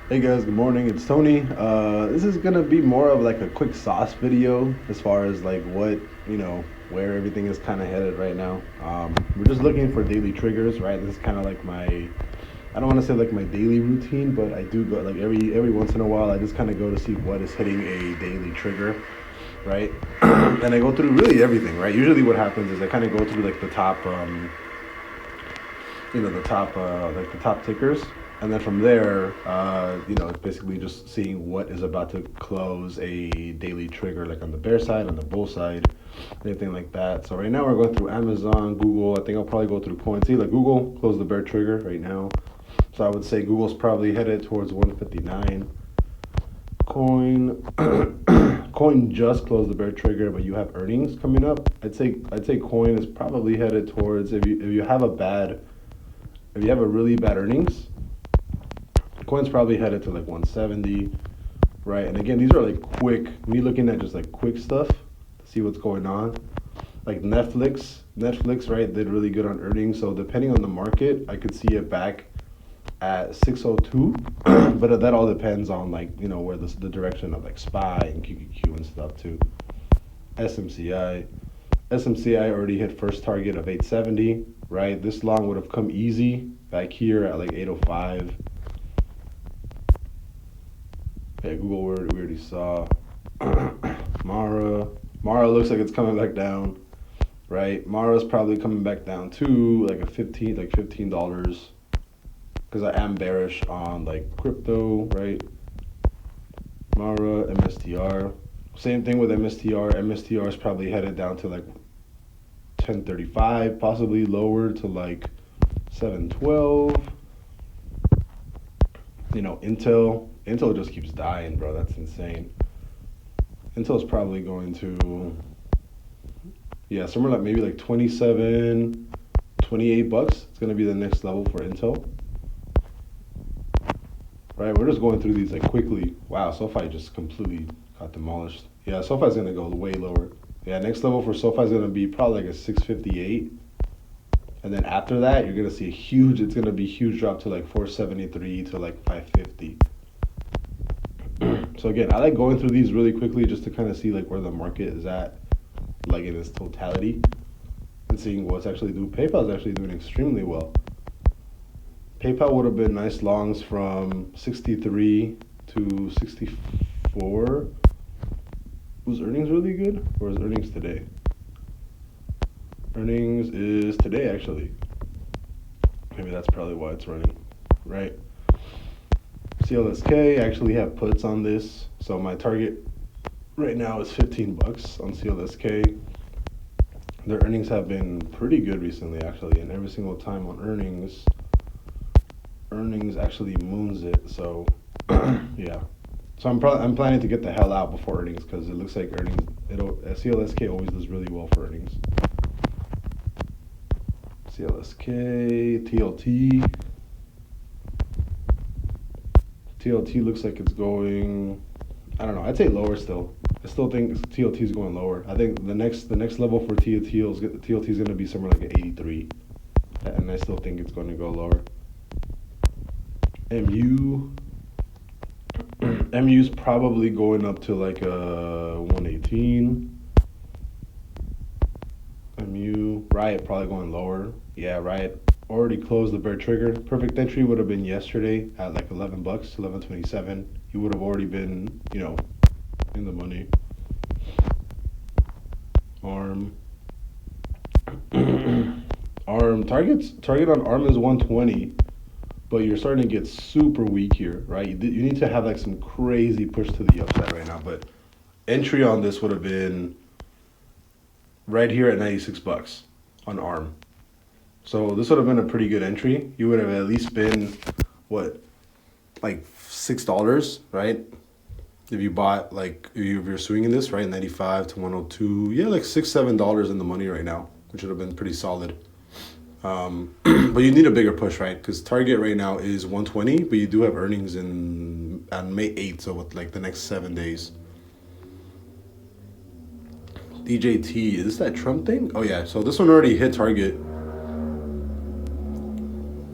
Hey guys, good morning. It's Tony. This is gonna be more of like a quick sauce video as far as like what where everything is kind of headed right now. We're just looking for daily triggers, right? This is kind of like I don't want to say like my daily routine, but I do go like every once in a while. I just kind of go to see what is hitting a daily trigger, right? And I go through really everything, right? Usually, what happens is I kind of go through like the top, like the top tickers, and then from there, it's basically just seeing what is about to close a daily trigger, like on the bear side, on the bull side, anything like that. So right now we're going through Amazon, Google. I think I'll probably go through coins. See, like Google closed the bear trigger right now, so I would say Google's probably headed towards 159. Coin, coin just closed the bear trigger, but you have earnings coming up. I'd say coin is probably headed towards if you have a really bad earnings, coin's probably headed to like 170, right? And again, these are like quick. Me looking at just like quick stuff to see what's going on. Like Netflix, right? Did really good on earnings. So depending on the market, I could see it back at 602. But that all depends on like where the direction of like SPY and QQQ and stuff too. SMCI. SMCI already hit first target of 870, right? This long would have come easy back here at like 805. Yeah, Google we already saw. Mara. Mara looks like it's coming back down, right? Mara's probably coming back down to like $15, because I am bearish on like crypto, right? Mara, MSTR. Same thing with MSTR. MSTR is probably headed down to like 1035, possibly lower to like 712. Intel just keeps dying, bro. That's insane. Intel's probably going to, yeah, somewhere like maybe like 27, 28 bucks. It's going to be the next level for Intel. Right, we're just going through these like quickly. Wow, SoFi just completely got demolished. Yeah, SoFi's going to go way lower. Yeah, next level for SoFi is going to be probably like a 658. And then after that, you're going to see it's going to be a huge drop to like 473 to like 550. So again, I like going through these really quickly just to kind of see like where the market is at, like in its totality, and seeing what's actually doing. PayPal's actually doing extremely well. PayPal would have been nice longs from 63 to 64. Was earnings really good, or is earnings today? Earnings is today actually. Maybe that's probably why it's running, right? CLSK, I actually have puts on this, so my target right now is 15 bucks on CLSK. Their earnings have been pretty good recently, actually, and every single time on earnings actually moons it. So yeah, so I'm planning to get the hell out before earnings, because it looks like CLSK always does really well for earnings. CLSK, TLT. TLT looks like it's going, I don't know, I'd say lower still. I still think TLT is going lower. I think the next level for TLT is going to be somewhere like an 83, and I still think it's going to go lower. MU MU's probably going up to like a 118. Riot probably going lower. Yeah, Riot already closed the bear trigger. Perfect entry would have been yesterday at like 11 bucks, 11.27. He would have already been, in the money. ARM. Target on ARM is 120, but you're starting to get super weak here, right? You need to have like some crazy push to the upside right now, but entry on this would have been right here at 96 bucks on ARM. So this would have been a pretty good entry. You would have at least been, what, like $6, right? If you bought, like, if you're swinging this, right, 95 to 102, yeah, like $6, $7 in the money right now, which would have been pretty solid. But you need a bigger push, right? Because target right now is 120, but you do have earnings on May 8th, so with like the next 7 days. DJT, is this that Trump thing? Oh yeah, so this one already hit target.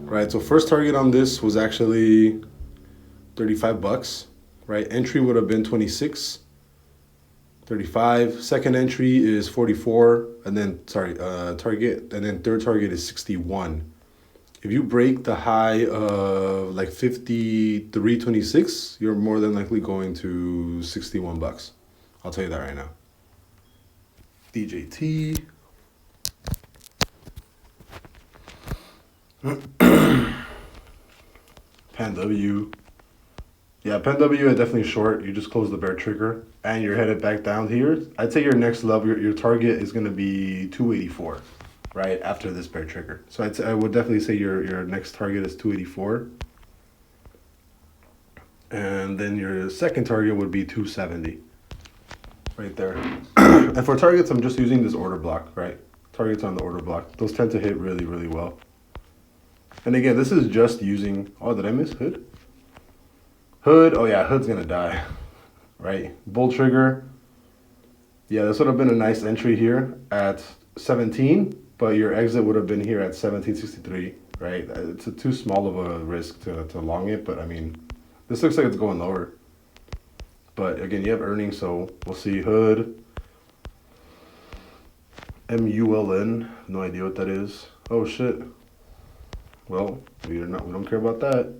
Right, so first target on this was actually $35, right? Entry would have been 26, 35. Second entry is 44, and then target, and then third target is 61. If you break the high of like 53.26, you're more than likely going to $61. I'll tell you that right now. DJT. Pan W. Yeah, Pan W is definitely short. You just close the bear trigger and you're headed back down here. I'd say your next level, your target is going to be 284, right after this bear trigger. So I would definitely say your next target is 284. And then your second target would be 270. Right there. And for targets, I'm just using this order block, right? Targets on the order block. Those tend to hit really, really well. And again, this is just using, oh, did I miss hood? Hood, oh yeah, hood's gonna die, right? Bull trigger, yeah, this would have been a nice entry here at 17, but your exit would have been here at 1763, right? It's too small of a risk to long it, but I mean, this looks like it's going lower. But again, you have earnings, so we'll see. Hood, MULN, no idea what that is. Oh shit. Well, we don't care about that.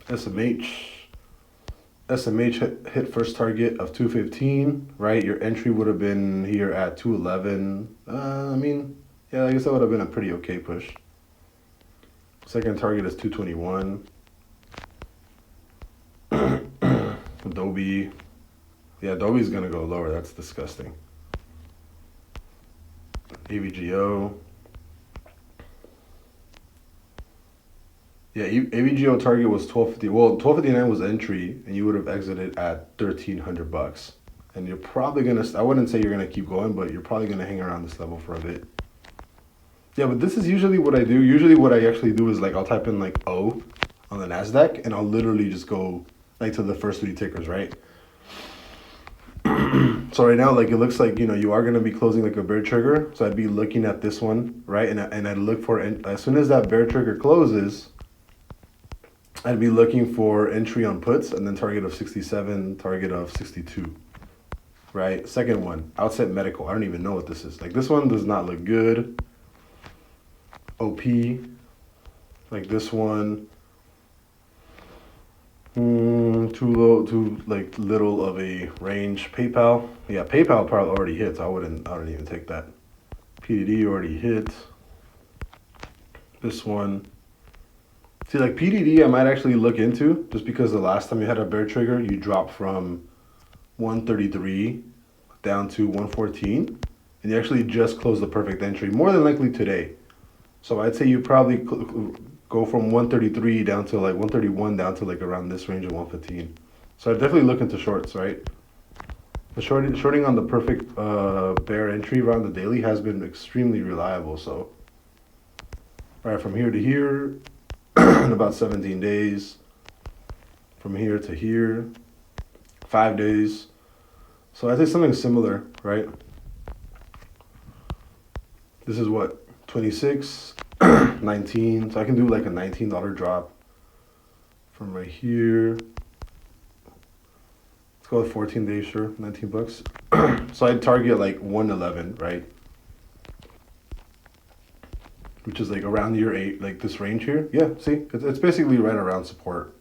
SMH hit first target of 215, right? Your entry would have been here at 211. I mean, yeah, I guess that would have been a pretty okay push. Second target is 221. Adobe. Yeah, Adobe's gonna go lower. That's disgusting. AVGO. Yeah, AVGO target was 1250. Well, 1259 was entry, and you would have exited at $1,300. And you're probably gonna. I wouldn't say you're gonna keep going, but you're probably gonna hang around this level for a bit. Yeah, but this is usually what I do. Usually, what I actually do is like I'll type in like O on the Nasdaq, and I'll literally just go like to the first three tickers, right? So right now, like it looks like you are gonna be closing like a bear trigger. So I'd be looking at this one, right? And I'd look for as soon as that bear trigger closes, I'd be looking for entry on puts and then target of 67, target of 62. Right? Second one, Outset Medical. I don't even know what this is. Like this one does not look good. OP, like this one. Too low, too like little of a range. PayPal, yeah, PayPal probably already hit. So I wouldn't even take that. PDD already hit. This one. See, like PDD, I might actually look into just because the last time you had a bear trigger, you dropped from 133 down to 114, and you actually just closed the perfect entry. More than likely today. So I'd say you probably go from 133 down to like 131 down to like around this range of 115. So I'd definitely look into shorts, right? The shorting on the perfect bear entry around the daily has been extremely reliable. So, all right, from here to here, in about 17 days. From here to here, 5 days. So I think something similar, right? This is what, 26, 19. So I can do like a $19 drop from right here. Let's go with 14 days, sure, $19. So I'd target like 111, right? Which is like around year 8, like this range here. Yeah, see, it's basically right around support,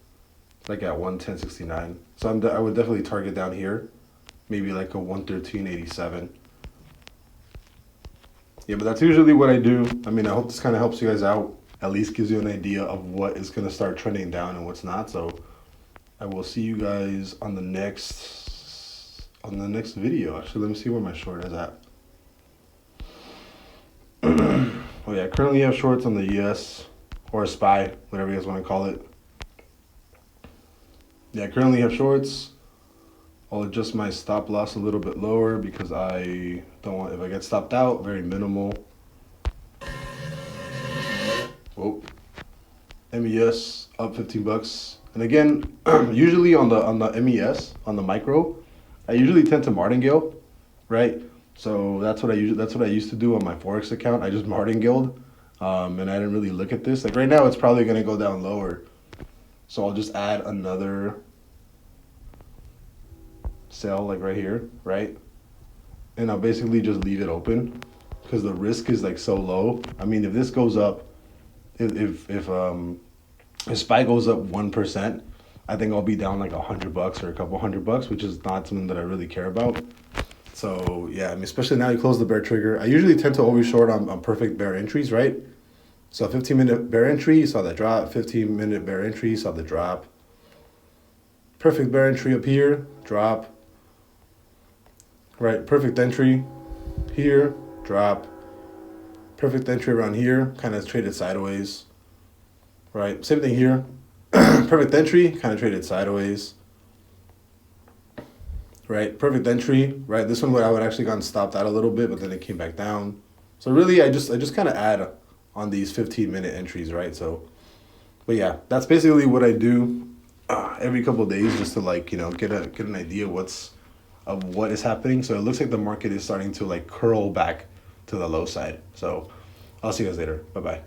like at 110.69. So I would definitely target down here, maybe like a 113.87. Yeah, but that's usually what I do. I mean, I hope this kind of helps you guys out. At least gives you an idea of what is gonna start trending down and what's not. So I will see you guys on the next video. Actually, let me see where my short is at. Oh yeah, I currently have shorts on the ES or SPY, whatever you guys want to call it. Yeah, I currently have shorts. I'll adjust my stop loss a little bit lower because I don't want, if I get stopped out, very minimal. Whoa. MES up $15. And again, usually on the MES, on the micro, I usually tend to martingale, right? So that's what I used to do on my Forex account. I just martingaled, and I didn't really look at this. Like right now, it's probably gonna go down lower, So I'll just add another sell like right here, right? And I'll basically just leave it open because the risk is like so low. I mean, if this goes up, if SPY goes up 1%, I think I'll be down like $100 or a couple $100, which is not something that I really care about. So yeah, I mean, especially now you close the bear trigger. I usually tend to always short on perfect bear entries, right? So 15-minute bear entry, you saw the drop. 15-minute bear entry, you saw the drop. Perfect bear entry up here, drop. Right, perfect entry here, drop. Perfect entry around here, kind of traded sideways. Right, same thing here. Perfect entry, kind of traded sideways. Right, perfect entry. Right, this one I would actually gotten stopped out a little bit, but then it came back down. So really, I just kind of add on these 15-minute entries, right? So, but yeah, that's basically what I do every couple of days, just to like get an idea of what is happening. So it looks like the market is starting to like curl back to the low side. So I'll see you guys later. Bye bye.